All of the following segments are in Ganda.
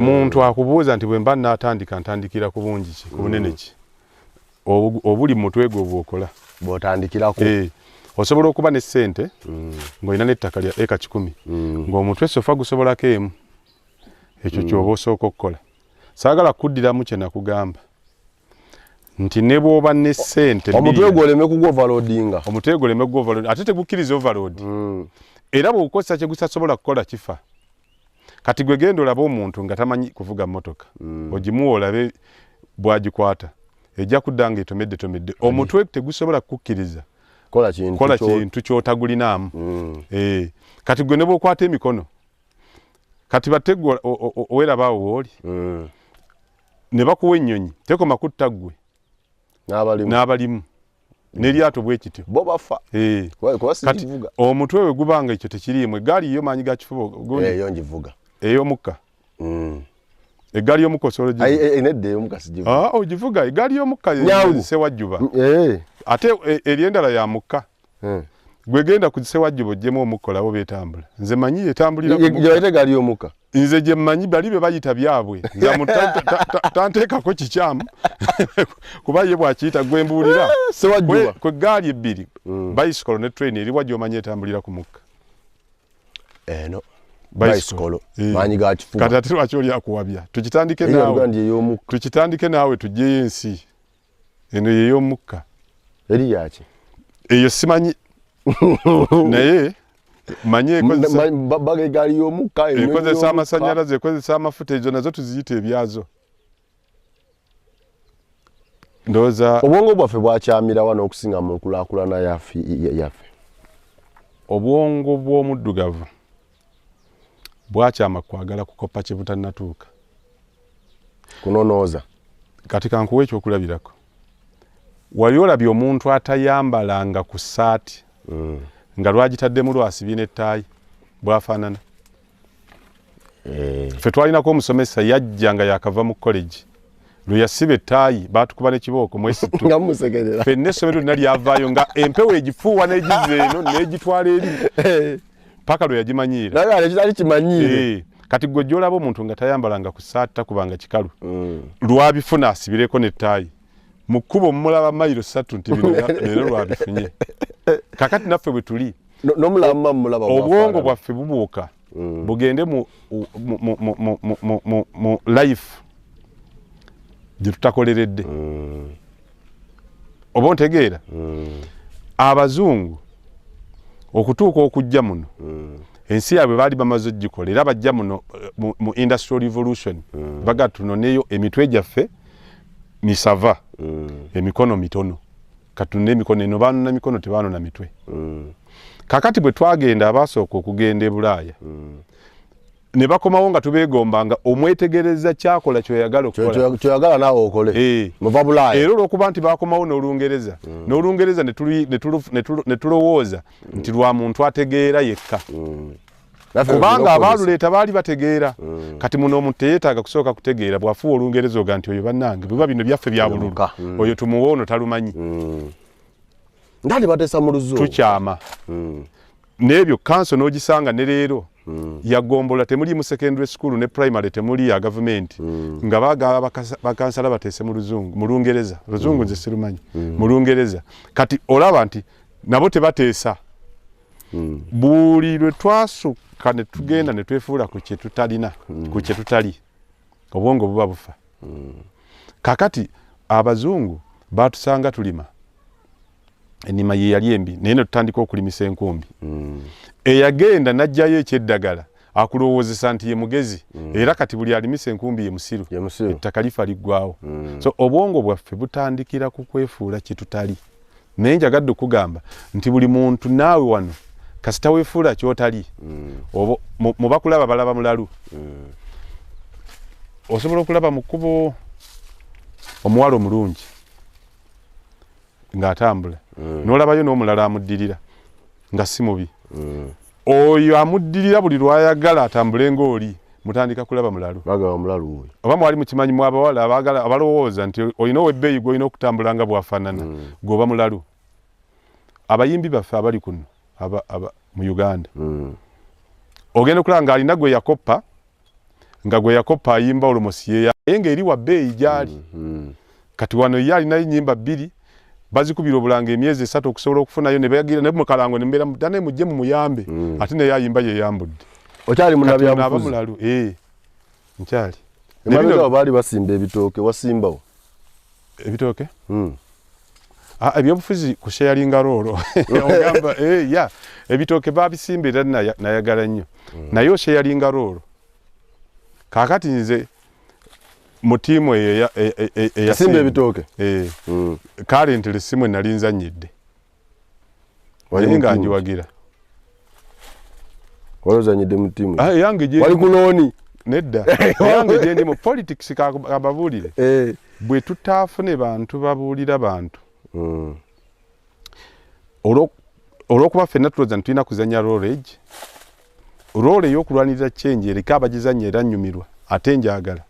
Muntu akubuuza nti bwe mba natandika ntandikira ku bungi ki ku bunene ki obuli mutwe gwo bwokola bwotandikirako osobola okuba ne ssente ng'olina n'ettaka lya eka 10 ng'omutwe sofa gusobolako emu ekyo ky'oba osooka okukola saagala kuddiramu kye nakugamba nti ne bw'oba ne ssente omutwe gwo oleme kugoverloadinga omutwe gwo oleme kugoverload ate tegukkiriza overload era bw'okukozesa kye gusasobola kukola kifa kati gwe genda olaba omuntu nga tamanyi kuvuga mmotoka ogimuwa olabe bwagikwata ejja kuddanga etomedde omutwe tegusobola kukkiriza kola kintu ky'otagulinaamu kati gwe ne bw'okwata emikono kati bategwa owerabaawo wooli ne bakuwa ennyonyi tekoma kutta ggwe n'abalimu n'eryato bwe kityo bo bafa kati omutwe we gubanga ekyo tekiriimu eggaali yo maanyi ga kifuba eyo ngivuga ey'omukka eggaali y'omukka osobola nedda ey'omukka sigivuga ogivuga eggaali y'omukka sewajjuba ate ery'endala ya mukka gwe genda ku sewajjuba ogyemu omukka olabo beetambula nze manyi etambulira eggaali y'omukka nze gye mmanyi bali be bayita byabwe tanteekako kikyamu kuba ye bw'akiyita gwe mbuulira sewajjuba kwe ggaali ebbiri bayisikolo ne train eri wajja omanyi etambulira ku mukka eno bayisikolo maanyi ga kifuba kati ate lwaki oli akuwabya tukitandike naawe tugyeyo ensi eno yey'omukka eri yaki eyo simanyi naye manyi egali y'omukka ekozesa amasannyalaze ekozesa amafuta ezo nazo tuziyita ebyazo ndowooza obwongo bwaffe bwakyamira wano okusinga mu nkulaakulana yaffe obwongo bw'omuddugavu bwakyama kwagala kukoppa kye butannatuuka kunonooza kati kankuwa ekyokulabirako wali olabye omuntu atayambalanga ku ssaati nga lwagitaddemu lwasibye n'ettaayi bwafaanana ffe twalinako omusomesa yajja nga yakava mu college lwe yasiba ettaayi baatukuba n'ekibooko mwesittu ffenna essomero lina lyavaayo nga empewo egifuuwa n'egiza eno n'egitwala eri paka lwe yagimanyiire kati gwe gy'olaba omuntu nga tayambalanga ku ssaati takubanga kikalu lwabifuna asibireko n'ettaayi mu kkubo mumulaba mayiro 3 nti bino leero lwabifunye kakati naffe bwe tuli obwongo bwaffe bubuuka bugende mu life gye tutakoleredde oba ontegeera abazungu okutuuka okujja muno ensi yaabwe baali bamaze ogikola era bajja muno mu industrial revolution baga tunoneyo emitwe gyaffe misava emikono mitono katunne emikono eno baanona mikono tebaanona mitwe kakati bwe twagenda abaasooka okugenda e Bulaaya ne bakomawo nga tubeegombanga omwetegereza kyakola kyoyagala okukola kyoyagala naawe okole muva Bulaaya era olw'okuba nti baakomawo n'Olungereza n'Olungereza ne tulowooza nti lwa muntu ategeera yekka kubanga abaaluleeta baali bategeera kati muno omuntu teyeetaaga kusooka kutegeera bw'afuwa Olungereza oga nti oyo bannange biba bino byaffe bya bululu oyo tumuwa ono talumanyi ndali bateesa mu Luzungu tukyama n'ebyo kanso n'ogisanga ne leero yagombola temuli mu secondary school ne primary temuli ya government nga bagaba bakansala bateese mu Luzungu mu Lungereza Luzungu nze sirumanyi mu Lungereza kati olaba nti nabo tebateesa buli lwe twasukka ne tugenda ne twefuula ku kye tutalina ku kye tutali obwongo buba bufa kakati abazungu batusanga tulima ennima ye yali embi naye ne tutandika okulimisa enkumbi eyagenda n'ajjayo ekyeddagala akulowoozesa nti ye mugezi era kati buli alimisa enkumbi ye musiru ettaka lifa liggwawo so obwongo bwaffe butandikira ku kwefuula kye tutali naye njagadde okugamba nti buli muntu naawe wano kasita weefuula ky'otali mu bakulaba balaba mulalu osobola okulaba mu kkubo omuwala omulungi ng'atambula n'olabayo n'omulala amuddirira nga si mubi oyo amuddirira buli lwayagala atambule ng'oli mutandika kulaba mulalu oba mwali mukimanyi mu abawala abalowooza nti olina ow'ebbeeyi gw'olina okutambula nga bwafaanana gw'oba mulalu abayimbi baffe abali kuno mu Uganda ogenda okulaba ng'alina gwe yakoppa nga gwe yakopa ayimba olumosiye yenga eri wa bei jali kati wano yali nayo nyimba 2 bazikubira obulanga emyezi 3 okusobola okufuna yo ne bayagira ne mukalango ne mbera mutane mujje mu muyambe ate ne yayimba ye yambudde okyali munabya mfuzi mulalu nkyali nebino bali basimba ebitooke wasimbawo ebitooke ebyobufuzi ku sharinga rolo ogamba ya ebitooke babisimbira nayagala nnyo nayo sharinga rolo kakati nze mu tiimu yasimba ebitooke current lisimu nalinza nyidde walinga njiwagira waloza nyidde mu tiimu yange je wali kuloni nedda yange je ndi mu politics kababulire bwe tutafune bantu babulira bantu olwokuba ffenna tuloza ntulina kuzanya role y'okulwanirira change erika abagizanya era nnyumirwa ate njagala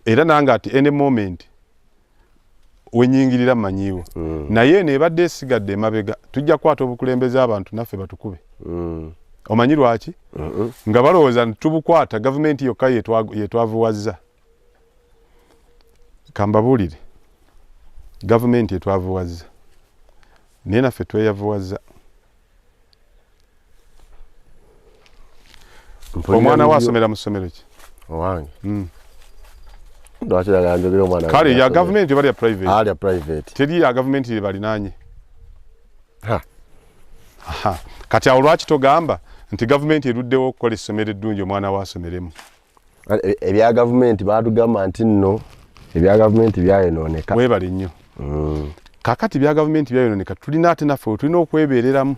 era nange ati any moment wenyingirira manyiwo naye nebadde esigadde emabega tujja kwata obukulembeze abantu naffe batukube omanyi lwaki nga balowooza tubukwata gavumenti yokka yetwavuwazza kambabuulire gavumenti yetwavuwazza naye naffe tweyavuwazza omwana wasomera mu ssomero ki owange kale ya gavumenti bali ya private teri ya gavumenti balinaanye kati awo lwaki togamba nti gavumenti eruddewo okukola essomero eddungi omwana wasomeremu ebya gavumenti baatugamba nti nno ebya gavumenti byayonooneka webali nnyo kakati bya gavumenti byayonooneka tulina ate naffe tulina okwebeereramu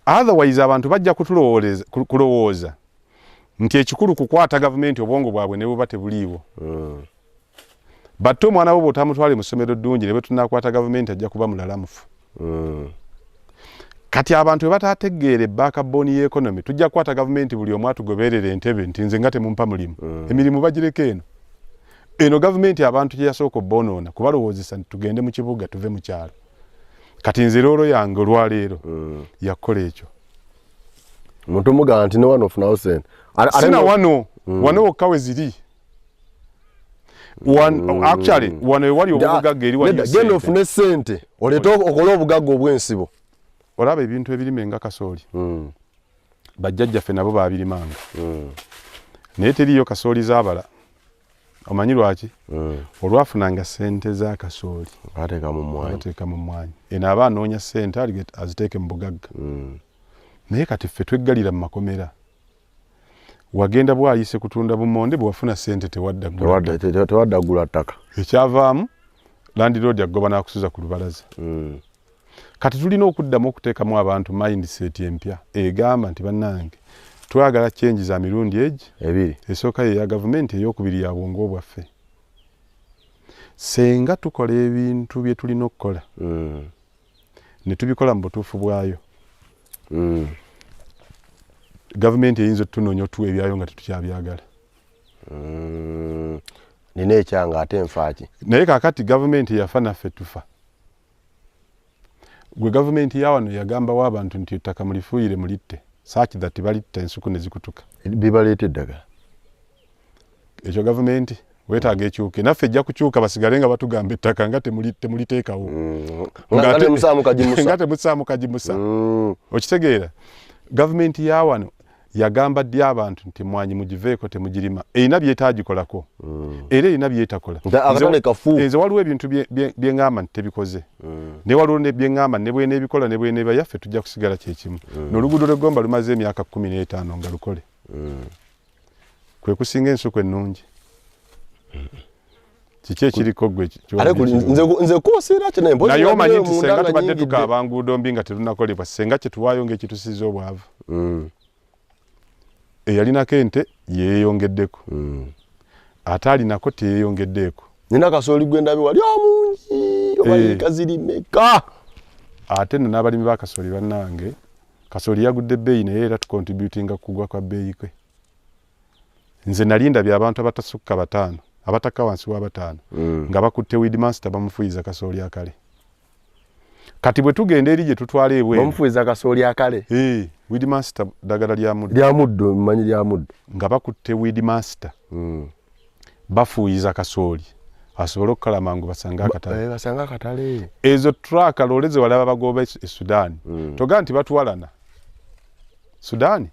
otherwise abantu bajja kulowooza nti ekikulu kukwata gavumenti obwongo bwabwe ne buba tebuliiwo batte omwana wo bw'otamutwale mu ssomero ddungi ne bwe tunakwata gavumenti ajja kuba mulalamufu kati abantu bwe bataategeere backbone y'economy tujja kukwata gavumenti buli omu atugoberera entebe nti nze nga temumpa mulimu emirimu bagireko eno gavumenti abantu gye yasooka obbonoona kubalowoozesa nti tugende mu kibuga tuve mu kyalo kati nze loolo yange olwaleero yakola ekyo omuntu omugamba nti ne wano ofunawo sente sina wano wokka we ziri actually wano ewali obugagga eri waliyo genda ofune sente oleete okole obugagga obw'ensibo olaba ebintu ebirime nga kasooli bajjajjaffe nabo babirimanga naye teriyo kasooli z'abala omanyi lwaki olwafunanga sente za kasooli ateeka mu mwanya eno aba anoonya sente aziteeke mu bugagga naye kati ffe tweggalira mu makomera wagenda bwayise kutunda bumonde bwafuna sente tewaddagula ttaka ekyavaamu landiroodi agoba n'akusuza ku lubalaza kati tulina okuddamu okuteekamu abantu mindset empya egamba nti bannange twagala change za mirundi ebiri esooka ye ya gavumenti ey'okubiri ya bwongo bwaffe senga tukola ebintu bye tulina okukola ne tubikola mu butuufu bwayo gavumenti eyinza otunoonya otuwa ebyayo nga tetukyabyagala nina ekyanga ate nfaaki naye kaakati gavumenti yafa naffe tufa gwe gavumenti yawano yagambawo abantu nti ettaka mulifuuyire mulitte saaki that balitta ensuku ne zikutuka bibaleeta eddagala ekyo gavumenti weetaaga ekyuke naffe ejja kukyuka basigale nga batugamba ettaka nga temuliteekawo nga temusaamu kagimusa okitegeera gavumenti yawano yagamba ddi abantu nti mwanyi mugiveeko temugirima erina byetaagikolako era erina byetakola nze waliwo ebintu byeŋŋamba nti tebikoze ne waliwo byeŋŋamba ne bweneebikola ne bweneeba yaffe tujja kusigala kyekimu n'oluguudo lw'eggomba lumaze emyaka 15 nga lukole kwe kusinga ensuku ennungi kiki ekiriko gwe nze kuosiera kino naye omanyi nti senga tubadde tukaaba nguudo mbi nga terunakolebwa senga kyetuwaayo ng'ekitusiza obwavu eyalinako ente yeeyongeddeko ate alinako teyeeyongeddeeko nina kasooli gwendabe wali omungi obalika ziri meka ate nno n'abalimi ba kasooli bannange kasooli yagudde ebbeeyi naye era tukontributinga kugwa kwa bbeeyi kwe nze nalindabye abantu abatasukka 5 abataka wansi wa 5 nga bakutte Weedmaster bamufuyiza kasooli akale kati bwe tugenda eri gye tutwala ebweru bamufuyiza kasooli akale Weedmaster ddagala lya muddo. Lya muddo mmanyi lya muddo. Nga bakutte Weedmaster. Bafuuyiza kasooli. Asobola okukala mangu basanga akatale. Basanga akatale. Ezo track loleze walaba bagoba e Sudan. Toga nti batwalana. Sudan.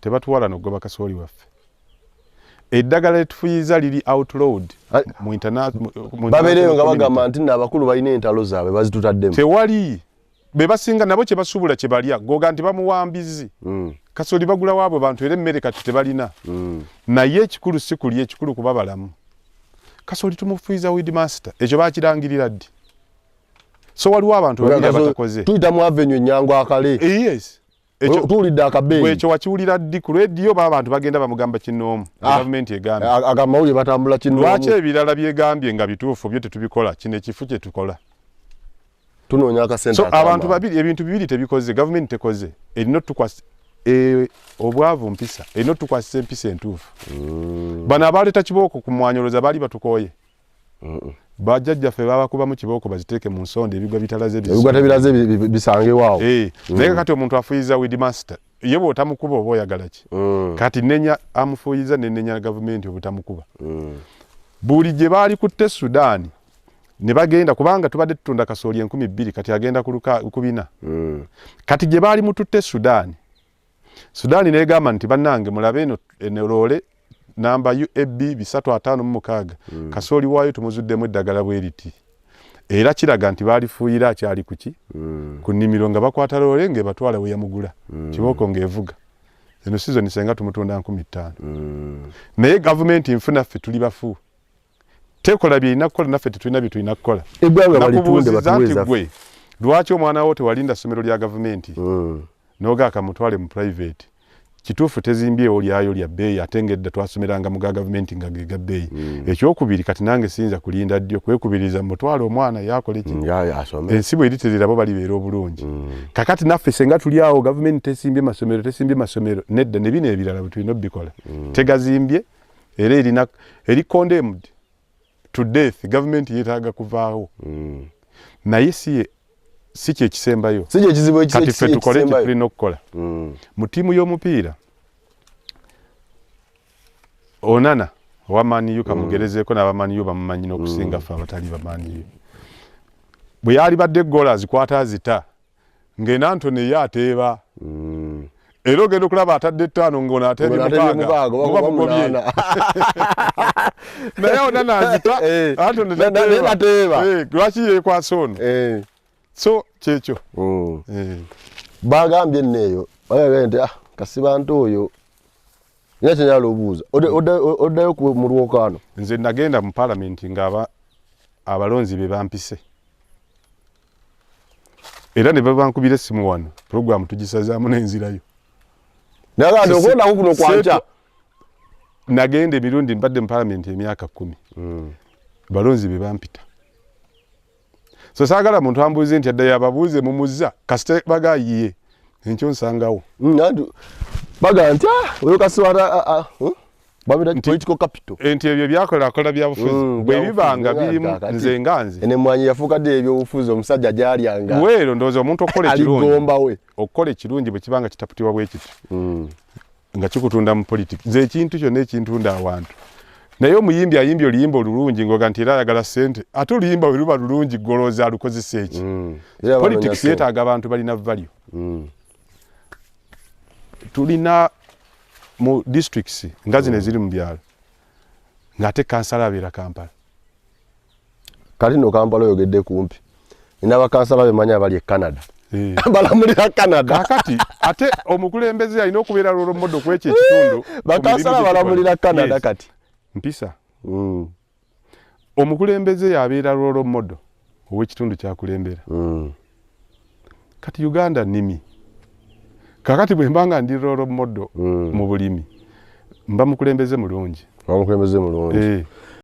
Tebatwalana okugoba kasooli waffe. Eddagala etufuyiza liri outlawed mu international. Babereyo nga bagamba nti n'abakulu balina entalo zaabwe bazitutaddemu. Tewali. Be basinga nabo kye basubula kye balya goga nti bamuwambizi. Kasooli bagula waabo bantu era emmere kati tebalina. Naye ekikulu si kulya, ekikulu kuba balamu. Kasooli tumufuyiza Weedmaster. Ekyo bakirangirira ddi? So waliwo abantu babiri abatakoze. Tuyita mu avenue Nyango akale. Yes. Ekyo tuulidde akabeeyi. Bwekyo wakiwulira ddi ku radio abantu bagenda bamugamba kinoomu. Gavumenti egambye. Agamawulire batambula kinoomu. Lwaki ebirala byegambye nga bituufu byo tetubikola? Kino ekifu kye tukola. Tunoonya akasente. So abantu babiri ebintu bibiri tebikoze, gavumenti tekoze. Erina tukwasa obwavu mpisa. Erina tukwasa empisa entuufu. Bano abaleeta kibooko ku mwanyoloza baali batukooye. Bajjajjaffe babakuba mu kibooko baziteeke mu nsonda ebigwa bitalaze bisu. Ebigwa tebiraze bisange waawo. Naye kati omuntu afuyiza Weedmaster ye bw'otamukuba oba oyagala ki? Kati nenya amufuyiza nenya gavumenti obutamukuba. Buli gye baali kutte Sudan ne bagenda kubanga tubadde tutunda kasooli 2,000 kati agenda ku 4. Kati gye baali mututte Sudan negamba nti bannange mulabe eno enoloole namba UAB 356 kasooli waayo tumuzuddemu eddagala bweriti. Era kiraga nti baalifuuyira akyali kuki? Ku nnimiro nga bakwata loole ng'ebatwala we yamugula. Kibooko ng'evuga. Eno season senga tumutunda 15,000. Naye gavumenti nfuna ffe tuli bafu. Tekola byina kukola naffe tetulina bye tulina kukola. Eggwanga balitunde batuweza. Lwaki omwana wo tewalinda ssomero lya gavumenti? N'ogaaka mutwale mu private. Kituufu tezimbyewo lyayo lya bbeeyi ate ng'edda twasomeranga mu ga gavumenti nga ge ga bbeeyi. Ekyokubiri kati nange siyinza kulinda ddyo kwekubiriza mutwale omwana yakole ki? Ensi bw'eri tezirabo balibeera obulungi. Kakati naffe senga tuli awo gavumenti tesimbye masomero nedda ne bino ebirala bwe tulina obbikola. Tegazimbye era eri condemned to death. Gavumenti yeetaaga kuvaawo. Naye si kye kisembayo. Si kye kizibu kati ffe tukole kye tulina okukola. Mu ttiimu y'omupiira Onana owa Man U kamugerezeeko n'aba Man U bamumanyi n'okusinga ffe abatali ba Man U. Bwe yali badde goal azikwata azita ng'ena Antony ye ateeba. Era ogenda okulaba atadde 5 ng'ono ateebye mukaaga oba mugobye. Naye Onana azita Antony ateeba. Lwaki yeekwasa ono? So kyekyo. Bagambye nneeyo bagambye nti Kasibantu oyo nya kyanyala obuuza oddayo mu lwokaano. Nze nagenda mu palamenti nga abalonzi be bampise era ne babankubira essimu wano programu tugisazaamu n'enzirayo. Nagandi okwendako kuno kwanca. Nagenda emirundi mbadde mu palamenti emyaka 10. Balonzi be bampita. So saagala muntu ambuuze nti addayo ababuuze mumuzza kasite bagayiye enkyo nsangawo. Baga nti oyo Kasiwata babita political capital. Enti ebyo byakola bya bufuzi bwe bibanga birimu nze nganze. Ene mwanyi yafukadde ebyo bufuzi omusajja gy'alyanga. Weero ndowooza omuntu okola ekirungi. Aligomba we. Okola ekirungi bwe kibanga kitaputibwa bwe kiti. Nga kikutunda mu politics. Nze ekintu kyonna ekintunda awantu. Naye omuyimbi ayimbi oluyimba olulungi ngoga nti era ayagala ssente ate oluyimba bwe luba lulungi golooza alukozesa eki. Politics yeetaaga abantu balina value. Tulina mu districts nga zino eziri mu byalo ng'ate kansala abeera Kampala. Kati no Kampala oyogedde kumpi. Nina bakansala bemanyi abali e Canada. Balamulira Canada. Kakati ate omukulembeze alina okubeera role model kw'ekyo ekitundu. Bakansala balamulira Canada kati. Mpisa. Omukulembeze yabeera role model ow'ekitundu kyakulembera. Kati Uganda nnimi. Kakati bwe mbanga ndi role model mu bulimi mba mukulembeze mulungi. Mukulembeze mulungi.